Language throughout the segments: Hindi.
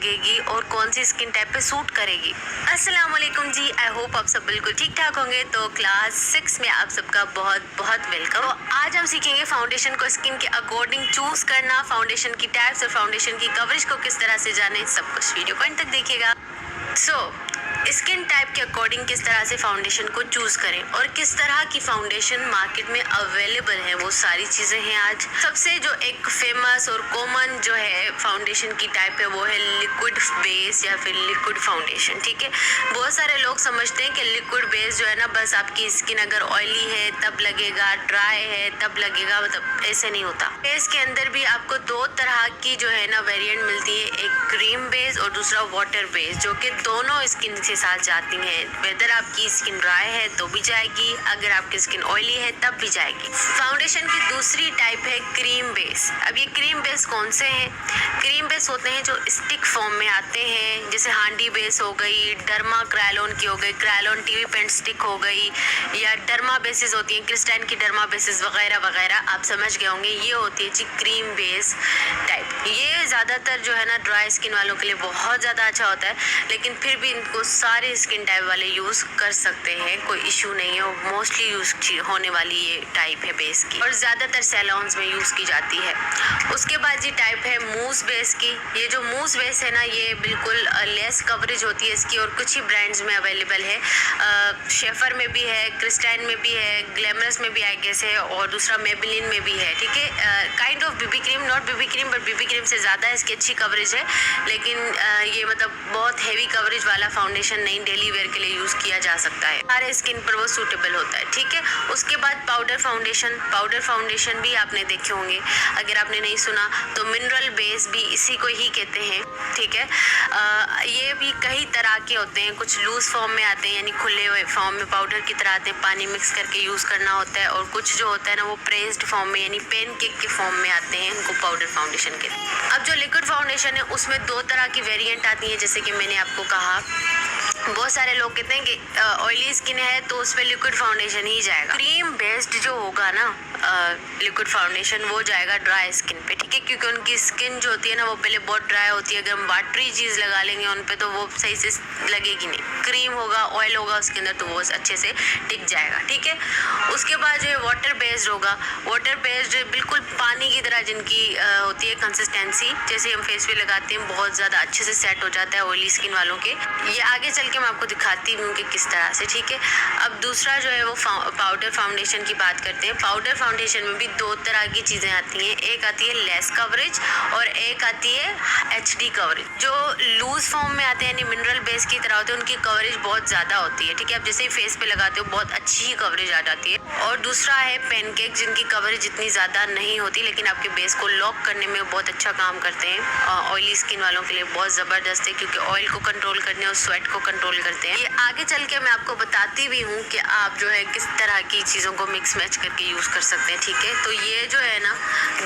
लगेगी और कौन सी स्किन टाइप पे सूट करेगी। अस्सलाम वालेकुम जी, आई होप आप सब बिल्कुल ठीक ठाक होंगे। तो क्लास 6 में आप सबका बहुत बहुत वेलकम। तो आज हम सीखेंगे फाउंडेशन को स्किन के अकॉर्डिंग चूज करना, फाउंडेशन की टाइप्स और फाउंडेशन की कवरेज को किस तरह से जाने, सब कुछ वीडियो को अंत तक देखिएगा। स्किन टाइप के अकॉर्डिंग किस तरह से फाउंडेशन को चूज करें और किस तरह की फाउंडेशन मार्केट में अवेलेबल है, वो सारी चीजें हैं आज। सबसे जो एक फेमस और कॉमन जो है फाउंडेशन की टाइप है वो है लिक्विड बेस या फिर लिक्विड फाउंडेशन। ठीक है, बहुत सारे लोग समझते हैं कि लिक्विड बेस जो है ना, बस आपकी स्किन अगर ऑयली है तब लगेगा, ड्राई है तब लगेगा, मतलब ऐसे नहीं होता। बेस के अंदर भी आपको दो तरह की जो है ना वेरिएंट मिलती है, एक क्रीम बेस और दूसरा वाटर बेस, जो कि दोनों स्किन के साथ जाती हैं। वेदर आपकी स्किन ड्राई है तो भी जाएगी, अगर आपकी स्किन ऑयली है तब भी जाएगी। फाउंडेशन की दूसरी टाइप है क्रीम बेस। अब ये क्रीम बेस कौन से हैं? क्रीम बेस होते हैं जो स्टिक फॉर्म में आते हैं, जैसे हांडी बेस हो गई, डर्मा क्रायलॉन की हो गई, क्रायलॉन टीवी पेंट स्टिक हो गई, या डर्मा बेसिस होती हैं, क्रिस्टाइन की डर्मा बेसिस वगैरह वगैरह, आप समझ गए होंगे। ये होती है जी क्रीम बेस टाइप। ये ज़्यादातर जो है ना ड्राई स्किन वालों के लिए बहुत ज़्यादा अच्छा होता है, लेकिन फिर भी इनको सारे स्किन टाइप वाले यूज़ कर सकते हैं, कोई इशू नहीं है। और मोस्टली यूज़ होने वाली ये टाइप है बेस की और ज़्यादातर सैलून्स में यूज़ की जाती है। उसके बाद ये टाइप है मूस बेस की। ये जो मूस बेस है ना, ये बिल्कुल लेस कवरेज होती है इसकी और कुछ ही ब्रांड्स में अवेलेबल है। शेफर में भी है, क्रिस्टाइन में भी है, ग्लैमरस में भी आई गेस है, और दूसरा मेबेलिन में भी है। ठीक है, kind of BB cream, not BB cream but BB cream से ज़्यादा इसकी अच्छी कवरेज है, लेकिन ये मतलब बहुत हैवी कवरेज वाला फाउंडेशन नहीं, डेली वेयर के लिए यूज़ किया जा सकता है, हर स्किन पर वो सूटेबल होता है। ठीक है, उसके बाद पाउडर फाउंडेशन। पाउडर फाउंडेशन भी आपने देखे होंगे, अगर आपने नहीं सुना तो मिनरल बेस भी इसी को ही कहते हैं। ठीक है, ये भी कई तरह के होते हैं, कुछ लूज फॉर्म में आते हैं, यानी खुले हुए फॉर्म में पाउडर की तरह आते हैं, पानी मिक्स करके यूज़ करना होता है, और कुछ जो होता है ना वो प्रेस्ड फॉर्म में यानी पेनकेक के फॉर्म में आते हैं, इनको पाउडर फाउंडेशन कहते हैं। अब जो लिक्विड फाउंडेशन है उसमें दो तरह की वेरिएंट आती है, जैसे कि मैंने आपको कहा। बहुत सारे लोग कहते हैं कि ऑयली स्किन है तो उस पर लिक्विड फाउंडेशन ही जाएगा। क्रीम बेस्ड जो होगा ना लिक्विड फाउंडेशन, वो जाएगा ड्राई स्किन पे। ठीक है, क्योंकि उनकी स्किन जो होती है ना वो पहले बहुत ड्राई होती है, अगर हम वाटरी चीज़ लगा लेंगे उन पे तो वो सही से लगेगी नहीं। क्रीम होगा, ऑयल होगा उसके अंदर, तो वो अच्छे से टिक जाएगा। ठीक है, उसके बाद जो है वाटर बेस्ड होगा। वाटर बेस्ड बिल्कुल पानी की तरह जिनकी होती है कंसिस्टेंसी, जैसे हम फेस पे लगाते हैं बहुत ज़्यादा अच्छे से सेट हो जाता है ऑयली स्किन वालों के। ये आगे चल के मैं आपको दिखाती हूँ कि किस तरह से। ठीक है, अब दूसरा जो है वो पाउडर फाउंडेशन की बात करते हैं। पाउडर फाउंडेशन में भी दो तरह की चीज़ें आती हैं, एक आती है लेस कवरेज और एक आती है HD कवरेज। जो लूज फॉर्म में आते हैं यानी मिनरल बेस की तरह होते हैं, उनकी कवरेज बहुत ज़्यादा होती है। ठीक है, अब जैसे ही फेस पे लगाते हो बहुत अच्छी कवरेज आ जाती है। और दूसरा है पेनकेक, जिनकी कवरेज इतनी ज़्यादा नहीं होती, लेकिन आपके बेस को लॉक करने में बहुत अच्छा काम करते हैं। ऑयली स्किन वालों के लिए बहुत ज़बरदस्त है, क्योंकि ऑयल को कंट्रोल करने और स्वेट को कंट्रोल करते हैं। ये आगे चल के मैं आपको बताती भी हूँ कि आप जो है किस तरह की चीज़ों को मिक्स मैच करके यूज़ कर सकते हैं। ठीक है, तो ये जो है ना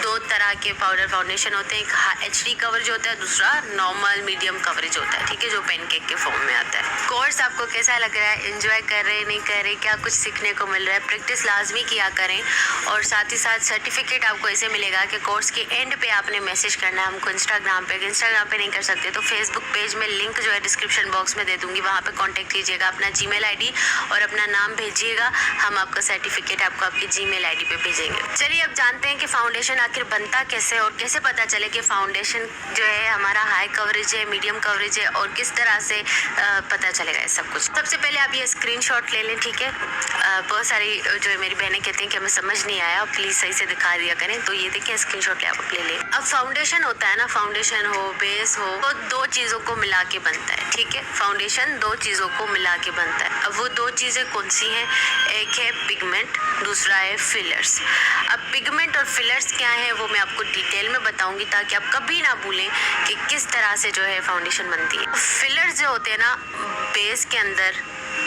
दो तरह के पाउडर फाउंडेशन होते हैं, एक HD कवरेज होता है, दूसरा नॉर्मल मीडियम कवरेज होता है। ठीक है, जो पेनकेक के फॉर्म में आता है। कोर्स आपको कैसा लग रहा है, एंजॉय कर रहे हैं नहीं कर रहे, क्या कुछ सीखने को मिल रहा है? प्रैक्टिस लाजमी किया करें, और साथ ही साथ सर्टिफिकेट आपको ऐसे मिलेगा कि कोर्स के एंड पे आपने मैसेज करना है हमको इंस्टाग्राम पे नहीं कर सकते तो फेसबुक पेज में लिंक जो है डिस्क्रिप्शन बॉक्स में दे दूंगी, वहाँ पे कांटेक्ट कीजिएगा, अपना जीमेल आईडी और अपना नाम भेजिएगा, हम आपका सर्टिफिकेट आपको आपकी जीमेल आईडी पे भेजेंगे। चलिए अब जानते हैं कि फाउंडेशन आखिर बनता कैसे है और कैसे पता चले कि फाउंडेशन जो है हमारा हाई कवरेज है, मीडियम कवरेज है, और किस तरह से पता चलेगा ये सब कुछ। सबसे पहले आप ये स्क्रीनशॉट ले लें। ठीक है, बहुत सारी जो है मेरी बहनें कहती हैं कि हमें समझ नहीं आया, प्लीज सही से दिखा दिया करें, तो ये देखिए स्क्रीनशॉट आप ले लें। अब फाउंडेशन होता है ना, फाउंडेशन हो बेस हो, तो दो चीजों को मिला के बनता है। ठीक है, फाउंडेशन दो चीजों को मिला के बनता है। अब वो दो चीजें कौन सी हैं? एक है पिगमेंट, दूसरा है फिलर्स। अब पिगमेंट और फिलर्स क्या है वो मैं आपको डिटेल में बताऊंगी, ताकि आप कभी ना भूलें कि किस तरह से जो है फाउंडेशन बनती है। फिलर्स जो होते हैं ना बेस के अंदर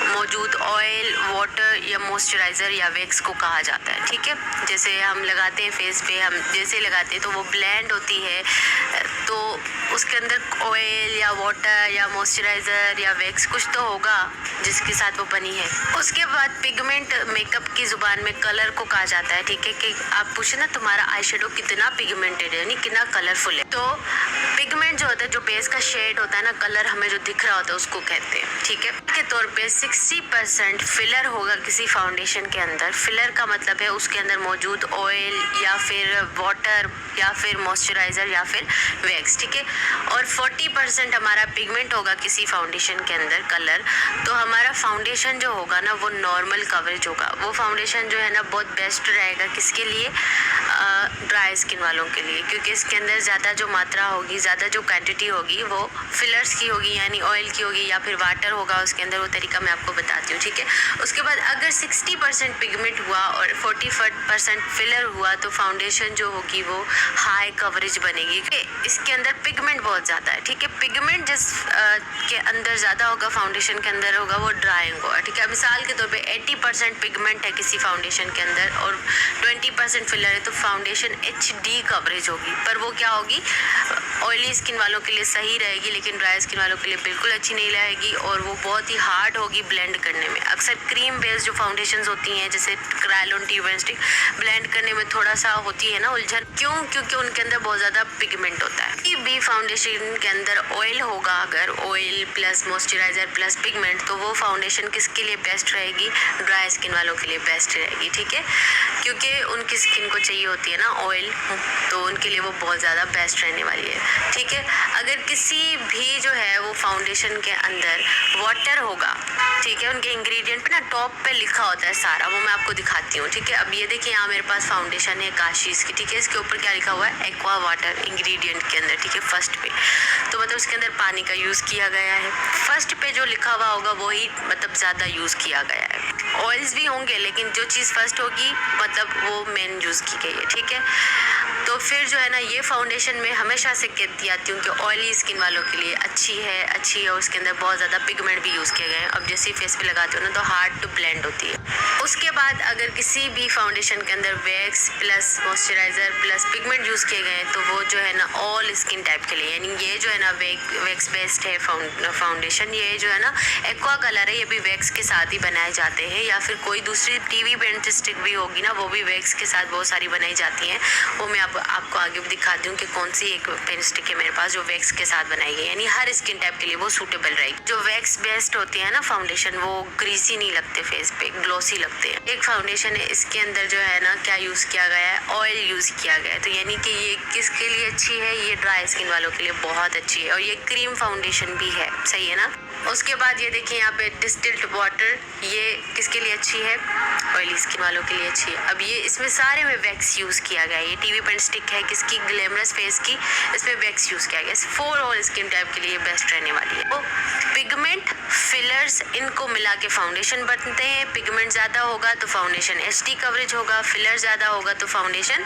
मौजूद ऑयल, वाटर या मॉइस्चराइज़र या वैक्स को कहा जाता है। ठीक है, जैसे हम लगाते हैं फेस पे, हम जैसे लगाते हैं तो वो ब्लेंड होती है, तो उसके अंदर ऑयल या वाटर या मॉइस्चराइज़र या वैक्स कुछ तो होगा जिसके साथ वो बनी है। उसके बाद पिगमेंट मेकअप की ज़ुबान में कलर को कहा जाता है। ठीक है, कि आप पूछे ना तुम्हारा आई शेडो कितना पिगमेंटेड है, यानी कितना कलरफुल है, तो पिगमेंट जो होता है, जो बेस का शेड होता है ना, कलर हमें जो दिख रहा होता है उसको कहते हैं। ठीक है, के तौर पे 60% फिलर होगा किसी फाउंडेशन के अंदर। फिलर का मतलब है उसके अंदर मौजूद ऑयल या फिर वाटर या फिर मॉइस्चराइज़र या फिर वैक्स। ठीक है, और 40% हमारा पिगमेंट होगा किसी फाउंडेशन के अंदर, कलर। तो हमारा फाउंडेशन जो होगा ना वो नॉर्मल कवरेज होगा। वो फाउंडेशन जो है ना बहुत बेस्ट रहेगा किसके लिए, ड्राई स्किन वालों के लिए, क्योंकि इसके अंदर ज़्यादा जो मात्रा होगी, ज़्यादा जो क्वांटिटी होगी वो फिलर्स की होगी, यानी ऑयल की होगी या फिर वाटर होगा उसके अंदर। वो तरीका मैं आपको बताती हूँ। ठीक है, उसके बाद अगर 60% पिगमेंट हुआ और 40% फिलर हुआ तो फाउंडेशन जो होगी वो हाई कवरेज बनेगी। इसके अंदर पिगमेंट बहुत ज़्यादा है। ठीक है, पिगमेंट जिस के अंदर ज़्यादा होगा, फाउंडेशन के अंदर होगा, वो ड्राइंग होगा। ठीक है, मिसाल के तौर पे 80% पिगमेंट है किसी फाउंडेशन के अंदर और 20% फिलर है, तो फाउंडेशन HD कवरेज होगी, पर वो क्या होगी, ऑयली स्किन वालों के लिए सही रहेगी, लेकिन ड्राई स्किन वालों के लिए बिल्कुल अच्छी नहीं रहेगी और वो बहुत ही हार्ड होगी ब्लेंड करने में। अक्सर क्रीम बेस्ड जो फाउंडेशंस होती हैं, जैसे crayon tube and stick, blend करने में थोड़ा सा होती है ना उलझन। क्यों? क्योंकि उनके अंदर बहुत ज़्यादा पिगमेंट होता है। बी फाउंडेशन के अंदर ऑयल होगा, अगर oil plus moisturiser plus pigment, तो वो फाउंडेशन किसके लिए बेस्ट रहेगी, ड्राई स्किन वालों के लिए बेस्ट रहेगी। ठीक है, क्योंकि उनकी स्किन को चाहिए होती है ना ऑयल, तो उनके लिए वो बहुत ज़्यादा बेस्ट रहने वाली है। ठीक है, अगर किसी भी जो है वो फाउंडेशन के अंदर वाटर होगा, ठीक है, उनके इंग्रेडिएंट पे ना टॉप पे लिखा होता है सारा, वो मैं आपको दिखाती हूँ। ठीक है, अब ये देखिए यहाँ मेरे पास फाउंडेशन है काशीज़ की। ठीक है, इसके ऊपर क्या लिखा हुआ है, एक्वा वाटर इंग्रेडिएंट के अंदर। ठीक है, फर्स्ट पे, तो मतलब इसके अंदर पानी का यूज़ किया गया है। फर्स्ट पे जो लिखा हुआ होगा वही मतलब ज़्यादा यूज़ किया गया है। ऑयल्स भी होंगे, लेकिन जो चीज़ फर्स्ट होगी मतलब वो मेन यूज़ की गई है। ठीक है, तो फिर जो है ना, ये फाउंडेशन में हमेशा से कहती आती हूँ कि ऑयली स्किन वालों के लिए अच्छी है और उसके अंदर बहुत ज़्यादा पिगमेंट भी यूज़ किए गए हैं। अब जैसे ही फेस पे लगाते हो ना तो हार्ड टू ब्लेंड होती है। उसके बाद अगर किसी भी फाउंडेशन के अंदर wax plus moisturiser plus pigment use किए गए हैं, तो वो जो है ना ऑल स्किन टाइप के लिए, यानी ये जो है ना वैक्स बेस्ड है फाउंडेशन, ये जो है ना एक्वा कलर है, ये भी वैक्स के साथ ही बनाए जाते हैं, या फिर कोई दूसरी टीवी पेंट स्टिक भी होगी ना, वो भी वैक्स के साथ बहुत सारी बनाई जाती हैं। वो मैं आपको आगे भी दिखाती हूँ कि कौन सी एक पेन स्टिक है मेरे पास जो वैक्स के साथ बनाई गई, यानी हर स्किन टाइप के लिए वो सूटेबल रहेगी। जो वैक्स बेस्ड होती है ना फाउंडेशन, वो ग्रीसी नहीं लगते फेस पे, ग्लोसी लगते हैं। एक फाउंडेशन है, इसके अंदर जो है ना क्या यूज़ किया गया है, ऑयल यूज़ किया गया है, तो यानी कि ये किसके लिए अच्छी है, ये ड्राई स्किन वालों के लिए बहुत अच्छी है, और ये क्रीम फाउंडेशन भी है, सही है ना। उसके बाद ये देखिए यहाँ पे डिस्टिल्ड वाटर, ये किसके लिए अच्छी है, ऑयली स्किन वालों के लिए अच्छी है। अब ये इसमें सारे में वैक्स यूज़ किया गया है। ये टीवी पेंट स्टिक है किसकी, ग्लैमरस फेस की, इसमें वैक्स यूज़ किया गया है। 4 ऑल स्किन टाइप के लिए बेस्ट रहने वाली है। तो पिगमेंट, फिलर्स, इनको मिला के फाउंडेशन बनते हैं। पिगमेंट ज़्यादा होगा तो फाउंडेशन HD कवरेज होगा, फिलर ज़्यादा होगा तो फाउंडेशन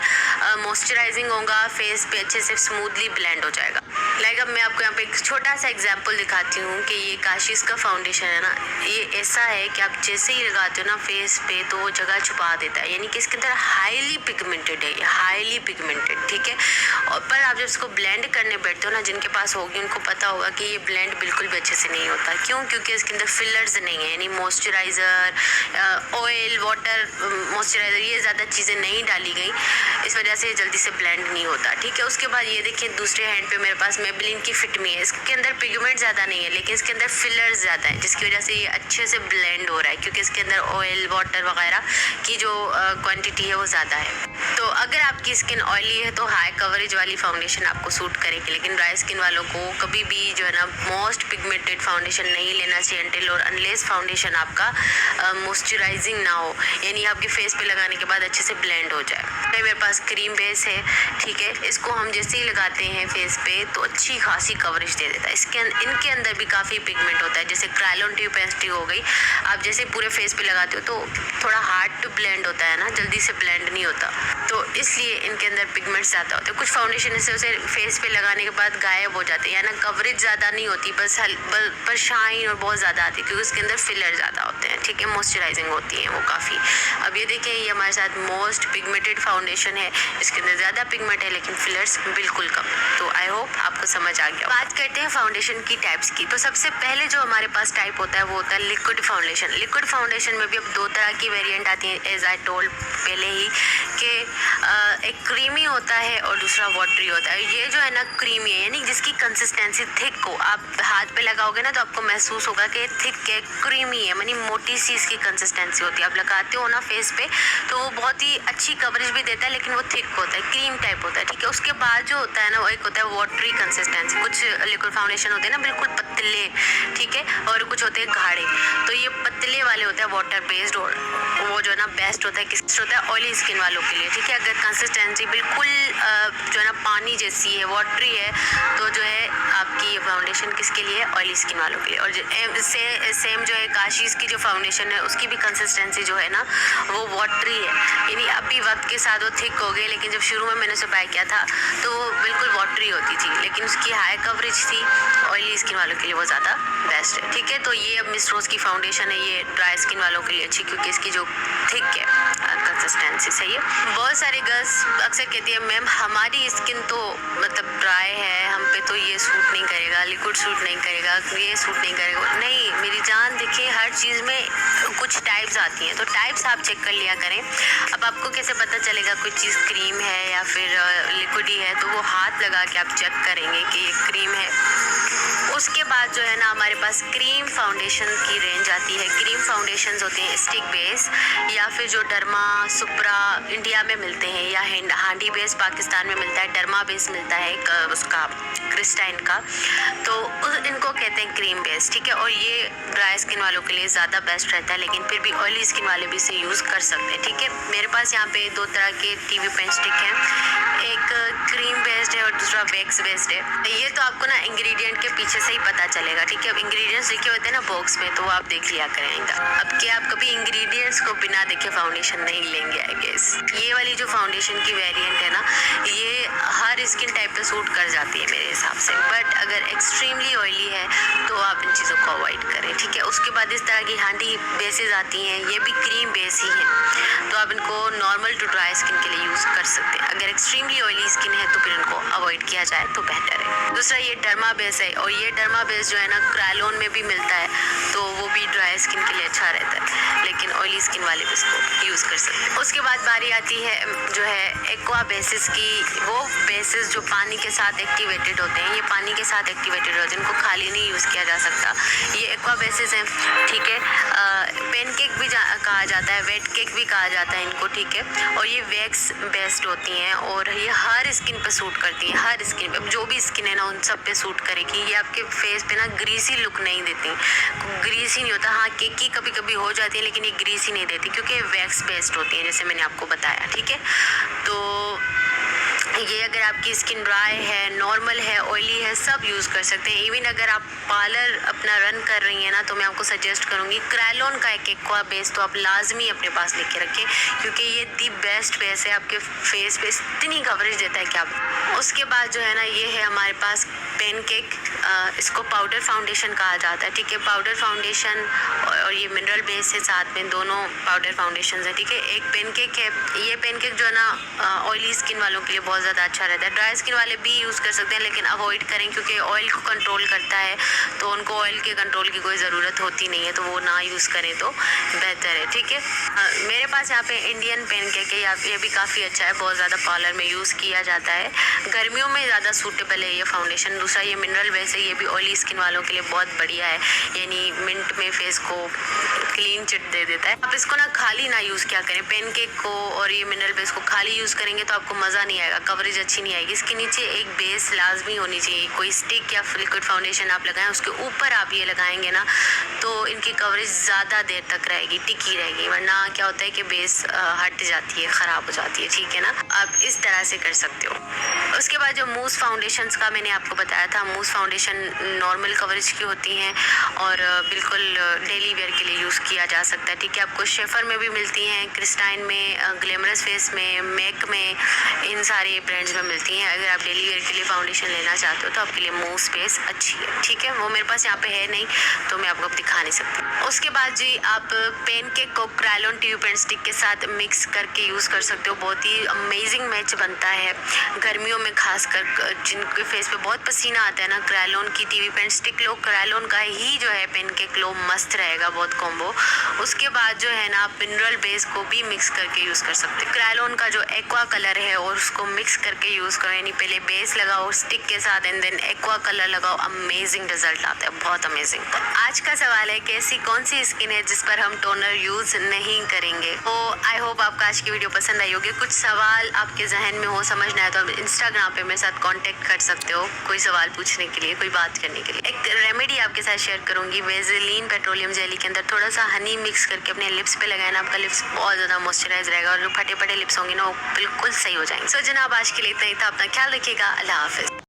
मॉइस्चराइजिंग होगा, फेस पे अच्छे से स्मूथली ब्लेंड हो जाएगा। लाइक अब मैं आपको यहाँ पे एक छोटा सा एग्जांपल दिखाती हूँ कि ये काशीज़ का फाउंडेशन है ना, ये ऐसा है कि आप जैसे ही लगाते हो ना फेस पे तो वो जगह छुपा देता है, यानी कि इसके अंदर हाईली पिगमेंटेड है, ये हाईली पिगमेंटेड। ठीक है, और पर आप जब इसको ब्लेंड करने बैठते हो ना, जिनके पास होगी उनको पता होगा कि ये ब्लेंड बिल्कुल भी अच्छे से नहीं होता। क्यों? क्योंकि इसके अंदर फिलर्स नहीं है, यानी मॉइस्चराइज़र, ऑयल, वाटर, मॉइस्चराइज़र, ये ज़्यादा चीज़ें नहीं डाली गई, इस वजह से जल्दी से ब्लेंड नहीं होता। ठीक है, उसके बाद ये देखिए दूसरे हैंड पे मेरे पास मेबेलिन की फिट मी है, इसके अंदर पिगमेंट ज़्यादा नहीं है, लेकिन इसके अंदर फिलर्स ज़्यादा है, जिसकी वजह से ये अच्छे से ब्लेंड हो रहा है, क्योंकि इसके अंदर ऑयल, वाटर वगैरह की जो क्वांटिटी है वो ज़्यादा है। तो अगर आपकी स्किन ऑयली है तो हाई कवरेज वाली फाउंडेशन आपको सूट करेगी, लेकिन ड्राई स्किन वालों को कभी भी जो है ना मोस्ट पिगमेंटेड फाउंडेशन नहीं लेना चाहिए अनटिल और अनलेस फाउंडेशन आपका मॉइस्चराइजिंग ना हो, यानी आपके फेस पे लगाने के बाद अच्छे से ब्लेंड हो जाए। मेरे पास क्रीम बेस है, ठीक है, इसको हम जैसे ही लगाते हैं फेस पे तो अच्छी खासी कवरेज दे देता है। इनके अंदर भी काफ़ी पिगमेंट होता है, जैसे क्रायोलन ट्यूब हो गई, आप जैसे पूरे फेस पे लगाते हो तो थोड़ा हार्ड टू ब्लेंड होता है ना, जल्दी से ब्लेंड नहीं होता, तो इसलिए इनके अंदर पिगमेंट्स ज़्यादा होते हैं। कुछ फाउंडेशन ऐसे उसे फेस पे लगाने के बाद गायब हो जाते हैं, या ना कवरेज ज़्यादा नहीं होती, बस पर शाइन और बहुत ज़्यादा आती है, क्योंकि उसके अंदर फिलर ज़्यादा होते हैं, ठीक है, मॉइस्चराइजिंग होती है वो काफ़ी। अब ये देखें, ये हमारे साथ मोस्ट पिगमेंटेड फाउंडेशन है, इसके अंदर ज़्यादा पिगमेंट है लेकिन फिलर्स बिल्कुल कम। तो आई होप आपको समझ आ गया। बात करते हैं फाउंडेशन की टाइप्स की। तो सबसे पहले जो हमारे पास टाइप होता है वो होता है लिक्विड फाउंडेशन। लिक्विड फाउंडेशन में भी अब दो तरह की वेरिएंट आती है, एज आई टोल्ड पहले ही, कि एक क्रीमी होता है और दूसरा वाटरी होता है। ये जो है ना क्रीमी है, यानी जिसकी कंसिस्टेंसी थिक हो, आप हाथ पे लगाओगे ना तो आपको महसूस होगा कि थिक है, क्रीमी है, यानी मोटी सी इसकी कंसिस्टेंसी होती है। आप लगाते हो ना फेस पे तो वो बहुत ही अच्छी कवरेज भी देता है, लेकिन वो थिक होता है, क्रीम टाइप होता है, ठीक है। उसके बाद जो होता है ना वो एक होता है वाटरी कंसिस्टेंसी। कुछ लिक्विड फाउंडेशन होते हैं ना बिल्कुल पतले, ठीक है, और कुछ होते हैं गाढ़े। तो ये पतले वाले होते हैं वाटर बेस्ड, और वो जो है ना बेस्ट होता है किस होता है ऑयली स्किन वालों के लिए, ठीक है। अगर कंसिस्टेंसी बिल्कुल जो है ना पानी जैसी है, वाटरी है, तो जो है आपकी ये फाउंडेशन किसके लिए, ऑयली स्किन वालों के लिए। और सेम जो है काशीज़ की जो फाउंडेशन है उसकी भी कंसिस्टेंसी जो है ना वो वाटरी है, यानी अभी वक्त के साथ वो थिक हो गई, लेकिन जब शुरू में मैंने उसे बाय किया था तो वो बिल्कुल वाटरी होती थी, लेकिन उसकी हाई कवरेज थी, ऑयली स्किन वालों के लिए वो ज़्यादा बेस्ट है, ठीक है। तो ये अब मिस रोज़ की फाउंडेशन है, ये ड्राई स्किन वालों के लिए अच्छी, क्योंकि इसकी जो थिक है कंसिस्टेंसी सही है। बहुत सारे गर्ल्स अक्सर कहती है मैम हमारी स्किन तो मतलब ड्राई है, हम पे तो ये सूट नहीं करेगा, लिक्विड सूट नहीं करेगा, ये सूट नहीं करेगा। नहीं मेरी जान, देखिए हर चीज़ में कुछ टाइप्स आती हैं, तो टाइप्स आप चेक कर लिया करें। अब आपको कैसे पता चलेगा कोई चीज़ क्रीम है या फिर लिक्विड ही है, तो वो हाथ लगा के आप चेक करेंगे कि ये क्रीम है। उसके बाद जो है ना हमारे पास क्रीम फाउंडेशन की रेंज आती है। क्रीम फाउंडेशंस होते हैं स्टिक बेस, या फिर जो डर्मा सुप्रा इंडिया में मिलते हैं, या हांडी बेस पाकिस्तान में मिलता है, डर्मा बेस मिलता है उसका क्रिस्टाइन का, तो इनको कहते हैं क्रीम बेस, ठीक है। और ये ड्राई स्किन वालों के लिए ज़्यादा बेस्ट रहता है, लेकिन फिर भी ऑयली स्किन वाले भी इसे यूज़ कर सकते हैं, ठीक है। मेरे पास यहाँ पे दो तरह के टीवी पेन स्टिक हैं, एक क्रीम बेस्ड है और दूसरा वैक्स बेस्ड है। ये तो आपको ना इंग्रेडिएंट के पीछे से ही पता चलेगा, ठीक है। अब इंग्रेडिएंट्स लिखे होते हैं ना बॉक्स में, तो वो आप देख लिया करेंगे। अब क्या आप कभी इंग्रेडिएंट्स को बिना देखे फाउंडेशन नहीं लेंगे आई गेस। ये वाली जो फाउंडेशन की वेरिएंट है ना, ये हर स्किन टाइप पे सूट कर जाती है मेरे हिसाब से, बट अगर एक्सट्रीमली ऑयली है तो आप इन चीज़ों को अवॉइड करें, ठीक है। उसके बाद इस तरह की हांडी बेसेस आती हैं, ये भी क्रीम बेस ही हैं, तो आप इनको नॉर्मल टू ड्राई स्किन के लिए यूज़ कर सकते हैं। अगर एक्सट्रीमली ऑयली स्किन है तो फिर इनको अवॉइड किया जाए तो बेहतर है। दूसरा ये डर्मा बेस है, और ये डर्मा बेस जो है ना क्रायोलन में भी मिलता है, तो वो भी ड्राई स्किन के लिए अच्छा रहता है, लेकिन ऑयली स्किन वाले भी इसको यूज़ कर सकते हैं। उसके बाद बारी आती है जो है एक्वा बेसिस की। वो बेसिस जो पानी के साथ एक्टिवेटेड होते हैं, ये पानी के साथ एक्टिवेटेड होते हैं, इनको खाली नहीं यूज़ किया जा सकता। ये एक्वा बेसिस हैं, ठीक है। पेनकेक भी कहा जाता है, वेट केक भी कहा जाता है इनको, ठीक है। और ये वैक्स बेस्ड होती हैं, और ये हर स्किन पे सूट करती हैं, हर स्किन पे, जो भी स्किन है ना उन सब पे सूट करेगी। ये आपके फेस पे ना ग्रीसी लुक नहीं देती, ग्रीसी नहीं होता। हाँ केकी कभी कभी हो जाती है, लेकिन ये ग्रीसी नहीं देती, क्योंकि वैक्स बेस्ड होती है, जैसे मैंने आपको बताया, ठीक है। तो ये अगर आपकी स्किन ड्राई है, नॉर्मल है, ऑयली है, सब यूज़ कर सकते हैं। इवन अगर आप पार्लर अपना रन कर रही हैं ना, तो मैं आपको सजेस्ट करूँगी क्रायोलन का एक एक्वा बेस तो आप लाजमी अपने पास लेके रखें, क्योंकि ये दी बेस्ट बेस है, आपके फेस पे इतनी कवरेज देता है कि आप। उसके बाद जो है ना ये है हमारे पास पेनकेक, इसको पाउडर फाउंडेशन कहा जाता है, ठीक है। पाउडर फाउंडेशन और ये मिनरल बेस है, साथ में दोनों पाउडर फाउंडेशन है, ठीक है। एक पेनकेक है, ये पेनकेक जो है ना ऑयली स्किन वालों के लिए बहुत ज़्यादा अच्छा रहता है। ड्राई स्किन वाले भी यूज़ कर सकते हैं, लेकिन अवॉइड करें, क्योंकि ऑयल को कंट्रोल करता है, तो उनको ऑयल के कंट्रोल की कोई ज़रूरत होती नहीं है, तो वो ना यूज़ करें तो बेहतर है, ठीक है। मेरे पास यहाँ पे इंडियन पेनकेक है, ये भी काफ़ी अच्छा है, बहुत ज़्यादा पार्लर में यूज़ किया जाता है, गर्मियों में ज़्यादा सूटेबल है ये फाउंडेशन। दूसरा ये मिनरल बेस है, ये भी ऑयली स्किन वालों के लिए बहुत बढ़िया है, यानी मिनट में फेस को क्लीन चिट दे देता है। आप इसको ना खाली ना यूज़ क्या करें, पेनकेक को और ये मिनरल बेस को खाली यूज़ करेंगे तो आपको मज़ा नहीं आएगा, कवरेज अच्छी नहीं आएगी। इसके नीचे एक बेस लाजमी होनी चाहिए। कोई स्टिक या लिक्विड फाउंडेशन आप लगाएं, उसके ऊपर आप ये लगाएंगे ना तो इनकी कवरेज ज़्यादा देर तक रहेगी, टिकी रहेगी। वरना क्या होता है कि बेस हट जाती है, ख़राब हो जाती है। ठीक है ना, आप इस तरह से कर सकते हो। उसके बाद जो मूस फाउंडेशंस का मैंने आपको बताया था, मूस फाउंडेशन नॉर्मल कवरेज की होती हैं और बिल्कुल डेली वेयर के लिए यूज़ किया जा सकता है। ठीक है, आपको शेफर में भी मिलती हैं, क्रिस्टाइन में, ग्लैमरस फेस में, मैक में, इन सारे ब्रांड्स में मिलती हैं। अगर आप डेली वेयर के लिए फाउंडेशन लेना चाहते हो तो आपके लिए मूस बेस अच्छी है। ठीक है, वो मेरे पास यहाँ पे है नहीं तो मैं आपको दिखा नहीं सकती। उसके बाद जी आप पेनकेक को क्रायलॉन ट्यूब एंड स्टिक के साथ मिक्स करके यूज़ कर सकते हो। बहुत ही अमेजिंग मैच बनता है गर्मियों में, खासकर जिनके फेस पे बहुत पसीना आता है ना, क्रायलॉन की टीवी पेन स्टिक लो, क्रायलॉन का ही जो है पेनकेक लो, मस्त रहेगा बहुत कॉम्बो। उसके बाद जो है ना आप मिनरल बेस को भी मिक्स करके यूज़ कर सकते हो। क्रायलॉन का जो एक्वा कलर है और उसको मिक्स करके यूज़ करो, यानी पहले बेस लगाओ स्टिक के साथ एंड देन एक्वा कलर लगाओ, अमेजिंग रिजल्ट आता है, बहुत अमेजिंग। तो आज का सवाल है कि ऐसी कौन सी स्किन है जिस पर हम टोनर यूज़ नहीं करेंगे। तो आई होप आपको आज की वीडियो पसंद आई होगी। कुछ सवाल आपके जहन में हो, समझना है तो आप इंस्टाग्राम पे मेरे साथ कांटेक्ट कर सकते हो, कोई सवाल पूछने के लिए, कोई बात करने के लिए। एक रेमेडी आपके साथ शेयर करूंगी, वेज़ेलिन पेट्रोलियम जेली के अंदर थोड़ा सा हनी मिक्स करके अपने लिप्स पे लगाना, आपका लिप्स बहुत ज़्यादा मॉइस्चराइज रहेगा और जो फटे फटे लिप्स होंगे ना वो बिल्कुल सही हो जाएंगे। सो जनाब आज के लिए इतना ही था, अपना ख्याल रखिएगा, अल्लाह हाफिज़।